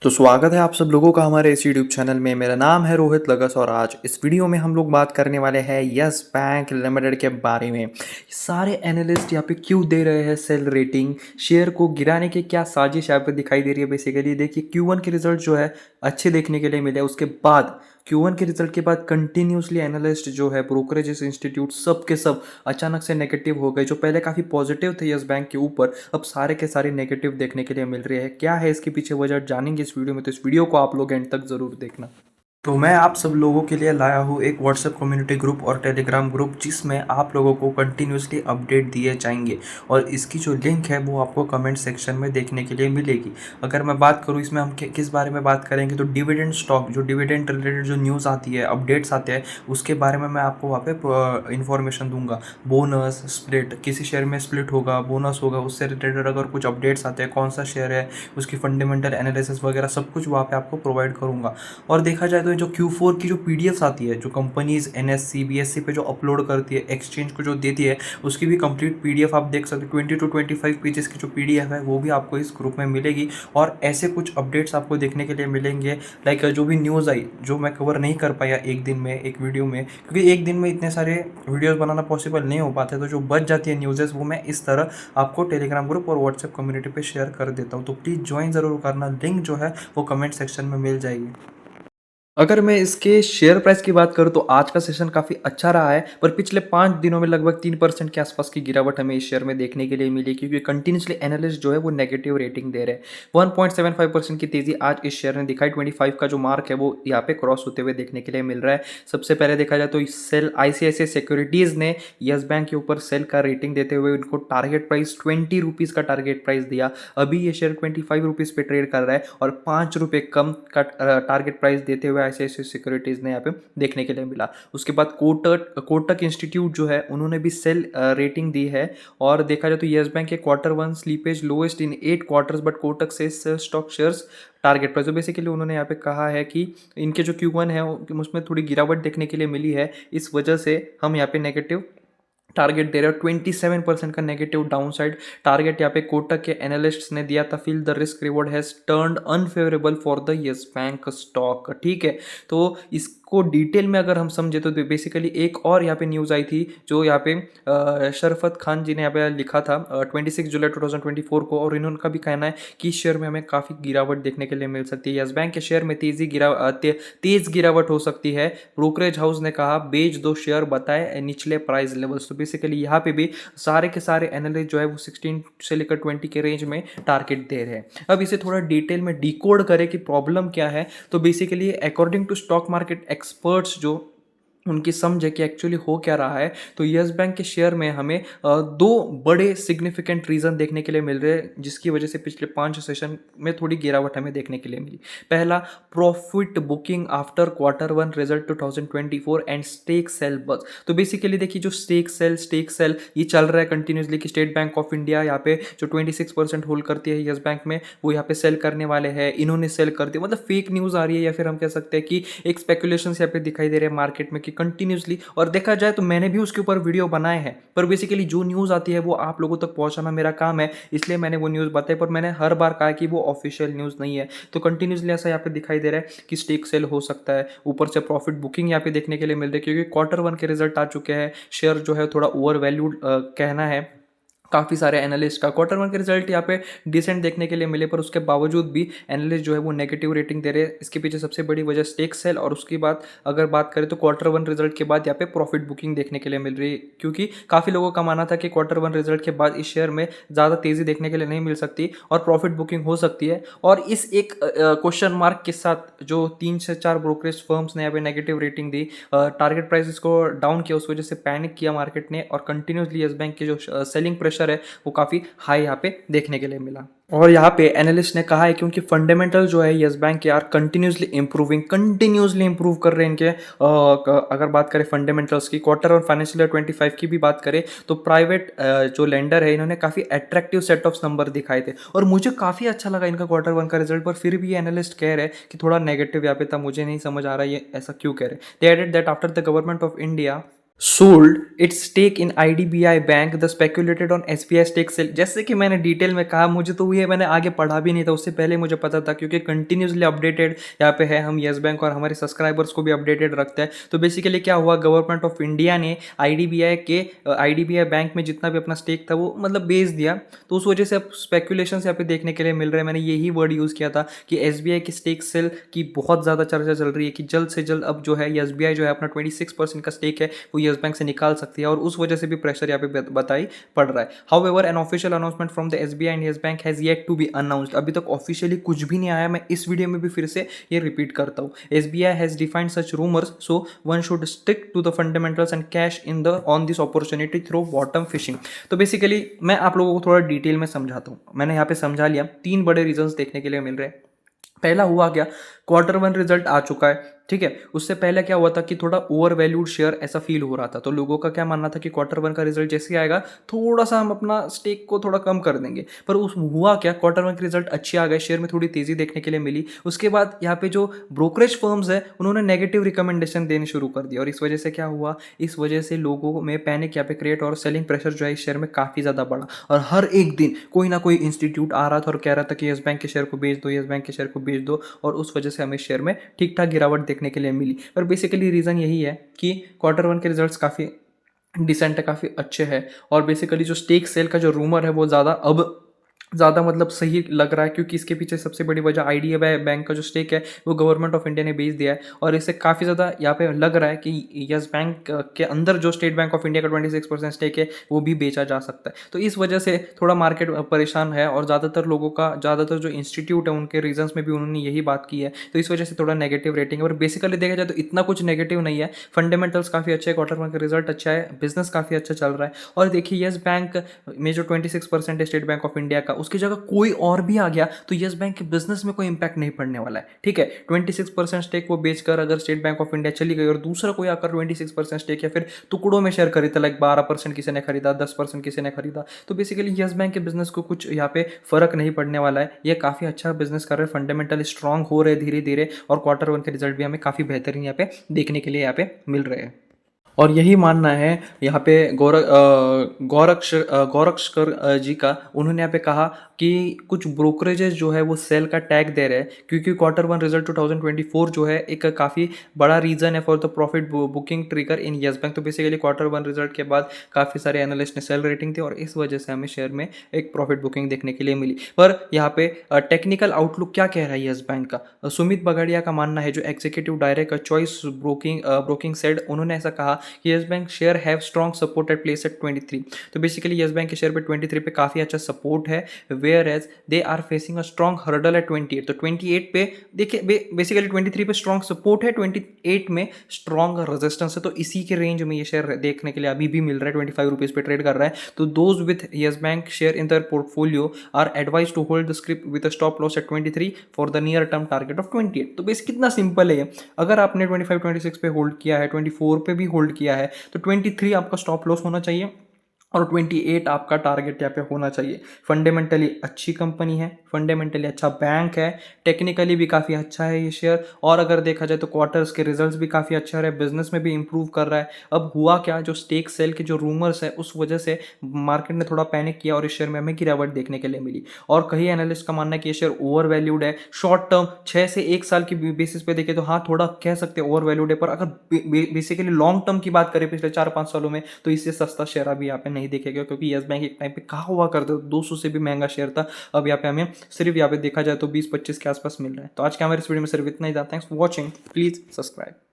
तो स्वागत है आप सब लोगों का हमारे इस यूट्यूब चैनल में। मेरा नाम है रोहित लगस और आज इस वीडियो में हम लोग बात करने वाले हैं यस बैंक लिमिटेड के बारे में। सारे एनालिस्ट यहाँ पे क्यों दे रहे हैं सेल रेटिंग, शेयर को गिराने की क्या साजिश यहाँ पे दिखाई दे रही है। बेसिकली देखिए Q1 के रिजल्ट जो है अच्छे देखने के लिए मिले, उसके बाद Q1 के रिजल्ट के बाद कंटिन्यूसली एनालिस्ट जो है ब्रोकरेजेस इंस्टीट्यूट सब के सब अचानक से नेगेटिव हो गए। जो पहले काफ़ी पॉजिटिव थे यस बैंक के ऊपर, अब सारे के सारे नेगेटिव देखने के लिए मिल रहे हैं। क्या है इसके पीछे वजह जानेंगे इस वीडियो में, तो इस वीडियो को आप लोग एंड तक ज़रूर देखना। तो मैं आप सब लोगों के लिए लाया हूँ एक व्हाट्सएप कम्युनिटी ग्रुप और टेलीग्राम ग्रुप, जिसमें आप लोगों को कंटिन्यूसली अपडेट दिए जाएंगे और इसकी जो लिंक है वो आपको कमेंट सेक्शन में देखने के लिए मिलेगी। अगर मैं बात करूँ इसमें हम किस बारे में बात करेंगे, तो डिविडेंड स्टॉक, जो डिविडेंड रिलेटेड जो न्यूज़ आती है, अपडेट्स आते हैं, उसके बारे में मैं आपको वहाँ पे इन्फॉर्मेशन दूंगा। बोनस स्प्लिट, किसी शेयर में स्प्लिट होगा, बोनस होगा, उससे रिलेटेड अगर कुछ अपडेट्स आते हैं, कौन सा शेयर है, उसकी फंडामेंटल एनालिसिस वगैरह सब कुछ वहाँ पे आपको प्रोवाइड करूँगा। और देखा जाए तो जो Q4 की जो पीडीएफ्स आती है, जो कंपनीज एनएससी बीएससी पे जो अपलोड करती है, एक्सचेंज को जो देती है, उसकी भी कंप्लीट पीडीएफ आप देख सकते हैं। 20 to 25 पेजेस की जो पीडीएफ है वो भी आपको इस ग्रुप में मिलेगी और ऐसे कुछ अपडेट्स आपको देखने के लिए मिलेंगे। लाइक जो भी न्यूज़ आई, जो मैं कवर नहीं कर पाया एक दिन में एक वीडियो में, क्योंकि एक दिन में इतने सारे वीडियोस बनाना पॉसिबल नहीं हो पाते, तो जो बच जाती है न्यूज़ेस वो मैं इस तरह आपको टेलीग्राम ग्रुप और व्हाट्सएप कम्युनिटी पे शेयर कर देता हूँ। तो प्लीज़ ज्वाइन ज़रूर करना, लिंक जो है वो कमेंट सेक्शन में मिल जाएगी। अगर मैं इसके शेयर प्राइस की बात करूं तो आज का सेशन काफ़ी अच्छा रहा है, पर पिछले 5 दिनों में लगभग 3% के आसपास की गिरावट हमें इस शेयर में देखने के लिए मिली, क्योंकि कंटिन्यूसली एनालिस्ट जो है वो नेगेटिव रेटिंग दे रहे हैं। 1.75% की तेज़ी आज इस शेयर ने दिखाई। 25 का जो मार्क है वो यहाँ पे क्रॉस होते हुए देखने के लिए मिल रहा है। सबसे पहले देखा जाए तो सेल ICICI सिक्योरिटीज़ ने यस बैंक के ऊपर सेल का रेटिंग देते हुए उनको टारगेट प्राइस 20 रुपीज़ का टारगेट प्राइस दिया। अभी ये शेयर 25 रुपीज़ पे ट्रेड कर रहा है और 5 रुपये कम का टारगेट प्राइस देते हुए ICICI सिक्योरिटीज़ ने यहाँ पे देखने के लिए मिला। उसके बाद कोटक इंस्टीट्यूट जो है उन्होंने भी सेल रेटिंग दी है। और देखा जाए तो येस बैंक के Q1 slippage lowest in 8 quarters, but Kotak से स्टॉक शेयर्स टारगेट प्राइस। तो बेसिकली उन्होंने यहाँ पे कहा है कि इनके जो Q1 है उसमें थोड़ी गिरावट देखने के लिए मिली है, इस वजह से हम यहाँ पे नेगेटिव टारगेट दे रहे हो। 27% का नेगेटिव डाउन साइड टारगेट यहाँ पे कोटक के एनालिस्ट्स ने दिया था। Feel the risk reward has turned unfavourable for the yes bank stock. ठीक है, तो इसको डिटेल में अगर हम समझे तो बेसिकली एक और यहाँ पे न्यूज़ आई थी, जो यहाँ पे शरफत खान जी ने यहाँ पे लिखा था 26 जुलाई 2024 को, और इन्होंने का भी कहना है कि इस शेयर में हमें काफ़ी गिरावट देखने के लिए मिल सकती है। यस बैंक के शेयर में तेज गिरावट हो सकती है। ब्रोकरेज हाउस ने कहा बेच दो शेयर, बताए निचले प्राइस लेवल्स। तो बेसिकली यहाँ पे भी सारे के सारे एनालिस्ट जो है वो 16 से लेकर 20 के रेंज में टारगेट दे रहे हैं। अब इसे थोड़ा डिटेल में डिकोड करें कि प्रॉब्लम क्या है, तो basically according to stock market experts, जो उनकी समझ है कि एक्चुअली हो क्या रहा है, तो यस बैंक के शेयर में हमें दो बड़े सिग्निफिकेंट रीज़न देखने के लिए मिल रहे हैं, जिसकी वजह से पिछले 5 सेशन में थोड़ी गिरावट हमें देखने के लिए मिली। पहला, profit booking after Q1 result 2024 and stake sale बस। तो बेसिकली देखिए, जो स्टेक सेल ये चल रहा है कंटिन्यूसली कि स्टेट बैंक ऑफ इंडिया यहाँ पे जो 26% होल्ड करती है यस बैंक में, वो यहाँ पे सेल करने वाले हैं, इन्होंने सेल कर दिया। मतलब फेक न्यूज़ आ रही है, या फिर हम कह सकते हैं कि एक स्पेकुलेशन यहाँ पे दिखाई दे रहे हैं मार्केट में कि कंटिन्यूसली। और देखा जाए तो मैंने भी उसके ऊपर वीडियो बनाए हैं, पर बेसिकली जो न्यूज़ आती है वो आप लोगों तक पहुंचाना मेरा काम है, इसलिए मैंने वो न्यूज़ बताई। पर मैंने हर बार कहा कि वो ऑफिशियल न्यूज़ नहीं है। तो कंटिन्यूसली ऐसा यहाँ पे दिखाई दे रहा है कि स्टेक सेल हो सकता है। ऊपर से प्रॉफिट बुकिंग यहाँ पे देखने के लिए मिल रही है, क्योंकि Q1 के रिजल्ट आ चुके हैं। शेयर जो है थोड़ा ओवर वैल्यूड कहना है काफ़ी सारे एनालिस्ट का। Q1 के रिजल्ट यहाँ पे डिसेंट देखने के लिए मिले, पर उसके बावजूद भी एनालिस्ट जो है वो नेगेटिव रेटिंग दे रहे हैं। इसके पीछे सबसे बड़ी वजह स्टेक सेल, और उसकी बात अगर बात करें तो Q1 रिजल्ट के बाद यहाँ पे प्रॉफिट बुकिंग देखने के लिए मिल रही है, क्योंकि काफ़ी लोगों का मानना था कि Q1 रिजल्ट के बाद इस शेयर में ज़्यादा तेज़ी देखने के लिए नहीं मिल सकती और प्रॉफिट बुकिंग हो सकती है। और इस एक क्वेश्चन मार्क के साथ जो 3 से 4 ब्रोकरेज फर्म्स ने यहाँ पे नेगेटिव रेटिंग दी, टारगेट प्राइस को डाउन किया, उस वजह से पैनिक किया मार्केट ने, और कंटिन्यूसली यस बैंक के जो सेलिंग प्रेशर है वो काफ़ी हाई यहाँ पे देखने के लिए मिला। और यहाँ पे एनालिस्ट ने कहा है क्योंकि फंडामेंटल जो है यस बैंक के आर कंटिन्यूसली इंप्रूव कर रहे हैं इनके। अगर बात करें फंडामेंटल्स की, Q1 फाइनेंशियल ईयर 25 की भी बात करें, तो प्राइवेट जो लेंडर है इन्होंने काफ़ी अट्रैक्टिव सेट ऑफ नंबर दिखाए थे, और मुझे काफ़ी अच्छा लगा इनका Q1 का रिजल्ट। पर फिर भी ये एनालिस्ट कह रहे हैं कि थोड़ा नेगेटिव यहाँ पे था। मुझे नहीं समझ आ रहा है ये ऐसा क्यों कह रहे हैं। They added that after the government of India sold its stake in IDBI bank the speculated on SBI stake sale. जैसे कि मैंने डिटेल में कहा, मुझे तो ये मैंने आगे पढ़ा भी नहीं था, उससे पहले मुझे पता था क्योंकि कंटिन्यूसली अपडेटेड यहाँ पे है हम येस बैंक, और हमारे सब्सक्राइबर्स को भी अपडेटेड रखते हैं। तो बेसिकली क्या हुआ, गवर्नमेंट ऑफ इंडिया ने IDBI बैंक में जितना भी अपना स्टेक था वो मतलब बेच दिया। तो उस वजह से अब स्पेकुलेशन यहाँ पे देखने के लिए मिल रहे हैं। मैंने यही वर्ड यूज़ किया था कि SBI की स्टेक सेल की बहुत ज़्यादा चर्चा चल रही है कि जल्द से जल्द अब जो है SBI जो है अपना 26% का स्टेक है वो येस बैंक से निकाल सकती है, और उस वजह से भी प्रेशर यहाँ पे बताई पड़ रहा है। However an official announcement from the SBI and Yes Bank has yet to be announced. अभी तक ऑफिशियली कुछ भी नहीं आया। मैं इस वीडियो में भी फिर से ये रिपीट करता हूँ, SBI has defined such rumours, so one should stick to the fundamentals and cash in the on this opportunity through bottom fishing. तो बेसिकली मैं आप लोगों को थोड़ा डिटेल में समझाता हूँ। मैंने यहाँ पे समझा लिया, 3 बड़े रीजंस देखने के लिए मिल रहे हैं। पहला हुआ क्या, Q1 रिजल्ट आ चुका है, ठीक है। उससे पहले क्या हुआ था कि थोड़ा ओवर वैल्यूड शेयर ऐसा फील हो रहा था, तो लोगों का क्या मानना था कि Q1 का रिजल्ट जैसे आएगा थोड़ा सा हम अपना स्टेक को थोड़ा कम कर देंगे। पर उस हुआ क्या, Q1 के रिजल्ट अच्छे आ गए, शेयर में थोड़ी तेजी देखने के लिए मिली। उसके बाद यहाँ पे जो ब्रोकरेज फर्म्स है उन्होंने नेगेटिव रिकमेंडेशन देने शुरू कर दिया, और इस वजह से क्या हुआ, इस वजह से लोगों में पैनिक यहाँ पे क्रिएट और सेलिंग प्रेशर जो है इस शेयर में काफ़ी ज़्यादा बढ़ा। और हर एक दिन कोई ना कोई इंस्टीट्यूट आ रहा था और कह रहा था कि येस बैंक के शेयर को बेच दो, येस बैंक के शेयर को बेच दो, और उस वजह से हमें शेयर में ठीक ठाक गिरावट देखने के लिए मिली। पर बेसिकली रीज़न यही है कि Q1 के रिजल्ट्स काफ़ी डिसेंट है, काफ़ी अच्छे हैं, और बेसिकली जो स्टेक सेल का जो रूमर है वो ज़्यादा मतलब सही लग रहा है, क्योंकि इसके पीछे सबसे बड़ी वजह IDBI बैंक का जो स्टेक है वो गवर्नमेंट ऑफ इंडिया ने बेच दिया है, और इससे काफ़ी ज़्यादा यहाँ पे लग रहा है कि यस बैंक के अंदर जो स्टेट बैंक ऑफ इंडिया का 26% स्टेक है वो भी बेचा जा सकता है। तो इस वजह से थोड़ा मार्केट परेशान है, और ज़्यादातर जो इंस्टीट्यूट है उनके रीजंस में भी उन्होंने यही बात की है, तो इस वजह से थोड़ा नेगेटिव रेटिंग है। और बेसिकली देखा जाए तो इतना कुछ नेगेटिव नहीं है, फंडामेंटल्स काफ़ी अच्छे हैं, Q1 का रिजल्ट अच्छा है, बिजनेस काफ़ी अच्छा चल रहा है। और देखिए यस बैंक में जो 26% है स्टेट बैंक ऑफ इंडिया का, उसकी जगह कोई और भी आ गया तो यस बैंक के बिजनेस में कोई इंपैक्ट नहीं पड़ने वाला है, ठीक है। 26% स्टेक वो बेचकर अगर स्टेट बैंक ऑफ इंडिया चली गई और दूसरा कोई आकर 26% स्टेक या फिर टुकड़ों में शेयर खरीदा, लाइक 12% किसी ने खरीदा, 10% किसी ने खरीदा, तो बेसिकली यस बैंक के बिजनेस को कुछ यहाँ पे फर्क नहीं पड़ने वाला है। ये काफ़ी अच्छा बिजनेस कर रहे हैं, फंडामेंटली स्ट्रांग हो रहे धीरे धीरे, और Q1 के रिजल्ट भी हमें काफ़ी बेहतरीन यहाँ पे देखने के लिए यहाँ पे मिल रहे हैं। और यही मानना है यहाँ पे गौरक्षकर जी का। उन्होंने यहाँ पे कहा कि कुछ ब्रोकरेजेस जो है वो सेल का टैग दे रहे हैं, क्योंकि Q1 रिजल्ट 2024 जो है एक काफ़ी बड़ा रीज़न है for the profit booking trigger in yes bank. तो बेसिकली Q1 रिजल्ट के बाद काफ़ी सारे एनालिस्ट ने सेल रेटिंग दी, और इस वजह से हमें शेयर में एक प्रॉफिट बुकिंग देखने के लिए मिली। पर यहाँ पे टेक्निकल आउटलुक क्या कह रहा है येस बैंक का, सुमित बगाड़िया का मानना है, जो executive director Choice Broking said, उन्होंने ऐसा कहा कि Yes Bank share have strong support at place at 23। तो बेसिकली येस बैंक के शेयर पे 23 पे काफ़ी अच्छा सपोर्ट है, whereas they are facing a strong hurdle at 28। तो 28 पे देखिए बेसिकली 23 पे स्ट्रॉन्ग सपोर्ट है, 28 में स्ट्रॉन्ग रेजिस्टेंस है। तो इसी के रेंज में ये शेयर देखने के लिए अभी भी मिल रहा है, 25 रुपीज़ पे ट्रेड कर रहा है। तो those with Yes Bank share in their portfolio are advise to hold the script with a stop loss at 23 for the near term target of 28। तो बेस कितना सिंपल है ये, अगर आपने 25-26 पे होल्ड किया है, 24 पे भी होल्ड किया है, तो 23 आपका स्टॉप लॉस होना चाहिए, और 28 आपका टारगेट यहाँ पे होना चाहिए। फंडामेंटली अच्छी कंपनी है, फंडामेंटली अच्छा बैंक है, टेक्निकली भी काफ़ी अच्छा है ये शेयर, और अगर देखा जाए तो क्वार्टर्स के रिजल्ट्स भी काफ़ी अच्छा रहे, बिजनेस में भी इंप्रूव कर रहा है। अब हुआ क्या, जो स्टेक सेल के जो रूमर्स है उस वजह से मार्केट ने थोड़ा पैनिक किया, और इस शेयर में हमें गिरावट देखने के लिए मिली। और कई एनालिस्ट का मानना है कि ये शेयर ओवर वैल्यूड है। शॉर्ट टर्म 6 से 1 साल की बेसिस पे देखें तो हाँ थोड़ा कह सकते हैं ओवर वैल्यूड है, पर अगर बेसिकली लॉन्ग टर्म की बात करें पिछले 4-5 सालों में, तो इससे सस्ता शेयर अभी यहाँ पे नहीं दिखेगा, क्योंकि येस बैंक एक टाइम पे कहा हुआ करता 200 से भी महंगा शेयर था। अब यहाँ पे हमें सिर्फ यहाँ पे देखा जाए तो 20-25 के आसपास मिल रहा है। तो आज के हमारे इस वीडियो में सिर्फ इतना ही था। Thanks for watching, please subscribe.